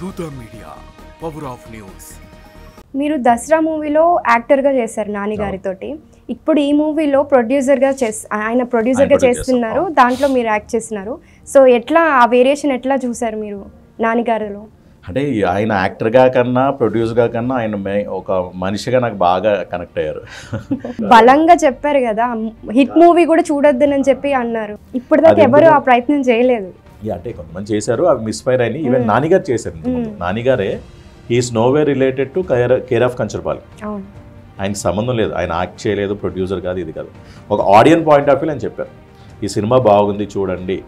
దూత media power of news. మీరు దసరా మూవీలో యాక్టర్గా చేశారు నాని గారితోటి. ఇప్పుడు ఈ మూవీలో ఆయన ప్రొడ్యూసర్గా చేస్తున్నారు, దాంట్లో మీరు యాక్ట్ చేస్తున్నారు. సో ఎట్లా ఆ వేరియేషన్ ఎట్లా చూసారు మీరు నాని గారిలో? అంటే ఆయన యాక్టర్గా కన్నా ప్రొడ్యూసర్గా కన్నా ఆయన ఒక మనిషిగా నాకు బాగా కనెక్ట్ అయ్యారు. బలంగా చెప్పారు కదా, హిట్ మూవీ కూడా చూడొద్దని చెప్పి అన్నారు. ఇప్పుడు దాకా ఎవరు ఆ ప్రయత్నం చేయలేదు. అంటే కొంతమంది చేశారు, అవి మిస్ఫైర్ అయినాయి. ఈవెన్ నానిగారు చేశారు. నానిగారే is no way related to care of Kancharpali. ఆయనకి సంబంధం లేదు, ఆయన యాక్ట్ చేయలేదు, ప్రొడ్యూసర్ కాదు, ఇది కాదు. ఒక ఆడియన్స్ పాయింట్ ఆఫ్ వ్యూ అని చెప్పారు, ఈ సినిమా బాగుంది చూడండి.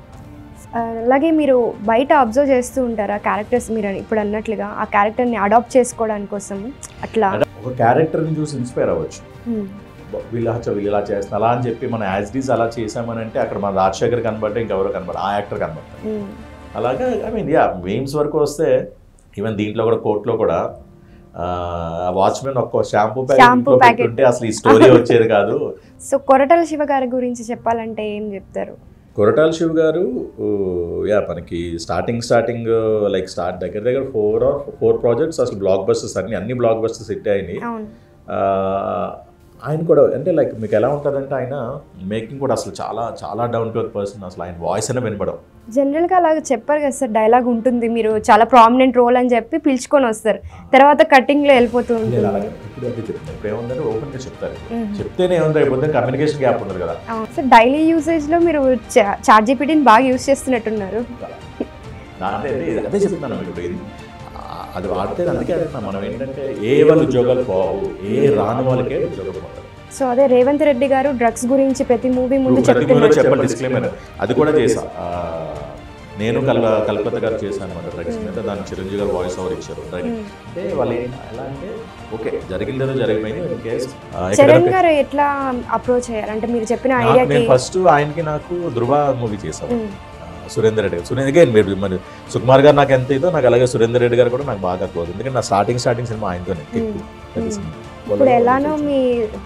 అలాగే మీరు బయట అబ్జర్వ్ చేస్తూ ఉంటారా క్యారెక్టర్స్? మీరు ఇప్పుడు అన్నట్లుగా ఆ క్యారెక్టర్ని అడాప్ట్ చేసుకోవడానికి కోసం అట్లా ఒక క్యారెక్టర్ని చూసి ఇన్స్పైర్ అవ్వచ్చు. వీళ్ళు ఇలా చేస్తున్నారు అలా అని చెప్పి మనం యాజ్ డీస్ అలా చేసామని అంటే అక్కడ మన రాజశేఖర్ కనబడితే ఇంకెవరో కనబడరు, ఆ యాక్టర్ కనబడతారు. అలాగే ఐ మీన్ మీమ్స్ వరకు వస్తే ఈవెన్ దీంట్లో కూడా కోర్టులో కూడా వాచ్మెన్ ఒక్క షాంపూ ప్యాకెట్ ఉంటే అసలు ఈ స్టోరీ వచ్చేది కాదు. సో కొరటాల శివ గారి గురించి చెప్పాలంటే ఏం చెప్తారు? కొరటాల శివ గారు మనకి స్టార్టింగ్ లైక్ దగ్గర 4 ప్రాజెక్ట్స్ అసలు బ్లాక్ బస్టర్స్, అన్ని బ్లాక్ బస్టర్స్ హిట్ అయినాయి. ఆయన కూడా అంటే లైక్ మీకు ఎలా ఉంటుందంటే ఆయన మేకింగ్ కూడా అసలు చాలా డౌన్ టు ఎర్త్ పర్సన్. అసలు ఆయన వాయిస్ అయినా వినపడం. జనరల్గా అలాగ చెప్పారు కదా సార్, డైలాగ్ ఉంటుంది, మీరు చాలా ప్రామినెంట్ రోల్ అని చెప్పి పిలుచుకొని వస్తారు, తర్వాత కటింగ్లో వెళ్ళిపోతూ ఉంటుంది. ఇప్పుడు ఏముందంటే ఓపెన్గా చెప్తారు, చెప్తేనే ఏముంది, అయిపోతే కమ్యూనికేషన్ గ్యాప్ ఉండదు కదా. సార్ డైలీ యూసేజ్లో మీరు చాట్‌జీపీటీని బాగా యూజ్ చేస్తున్నట్టున్నారు. అదే చెప్తున్నాను మీకు, ఇది అది వాడితే అందుకే అంటున్నా మనం ఏంటంటే ఏ వాళ్ళు ఉద్యోగాలు పోవు, ఏ రాని వాళ్ళకే ఉద్యోగాలు పోతారు. సో అదే రేవంత్ రెడ్డి గారు డ్రగ్స్ గురించి ప్రతి మూవీ ముందు చెప్పండి డిస్క్లైమర్ అది కూడా చేసా. నేను కల్పత గారు చేశాను అనమాట డ్రగ్స్ మీద, దాన్ని చిరంజీవి గారు వాయిస్ ఓవర్ ఇచ్చారు. అంటే వాళ్ళు ఎలా అంటే ఓకే జరిగిందేదో జరిగిపోయింది. చరణ్ గారు ఎట్లా అప్రోచ్ అయ్యారు అంటే మీరు చెప్పిన ఐడియాకి? ఫస్ట్ ఆయనకి నాకు ధృవ మూవీ చేశాను, సురేందర్ రెడ్డి. మీరు మరి సుకుమార్ గారు నాకు ఎంత ఇదో నాకు అలాగే సురేందర్ రెడ్డి గారు కూడా నాకు బాగా క్లోజ్, ఎందుకంటే నా స్టార్టింగ్ సినిమా ఆయనతోనే. ఇప్పుడు ఎలానో మీ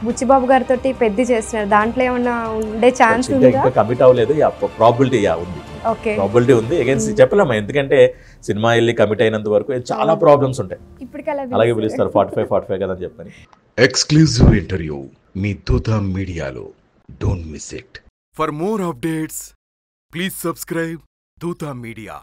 బుచ్చిబాబు గారితో పెద్ద చేస్తున్నారు, దాంట్లో ఏమన్నా ఉండే ఛాన్స్ ఉందా? కమిట్ అవ్వలేదు, ప్రాబిలిటీ ఉంది, ప్రాబిలిటీ ఉంది. అగైన్స్ చెప్పలేము, ఎందుకంటే సినిమా వెళ్ళి కమిట్ అయినంత వరకు చాలా ప్రాబ్లమ్స్ ఉంటాయి. అలాగే పిలుస్తారు 45 కదా అని చెప్పని. ఎక్స్క్లూజివ్ ఇంటర్వ్యూ మీ దూత మీడియాలో. Don't miss it. For more updates please subscribe దూత మీడియా.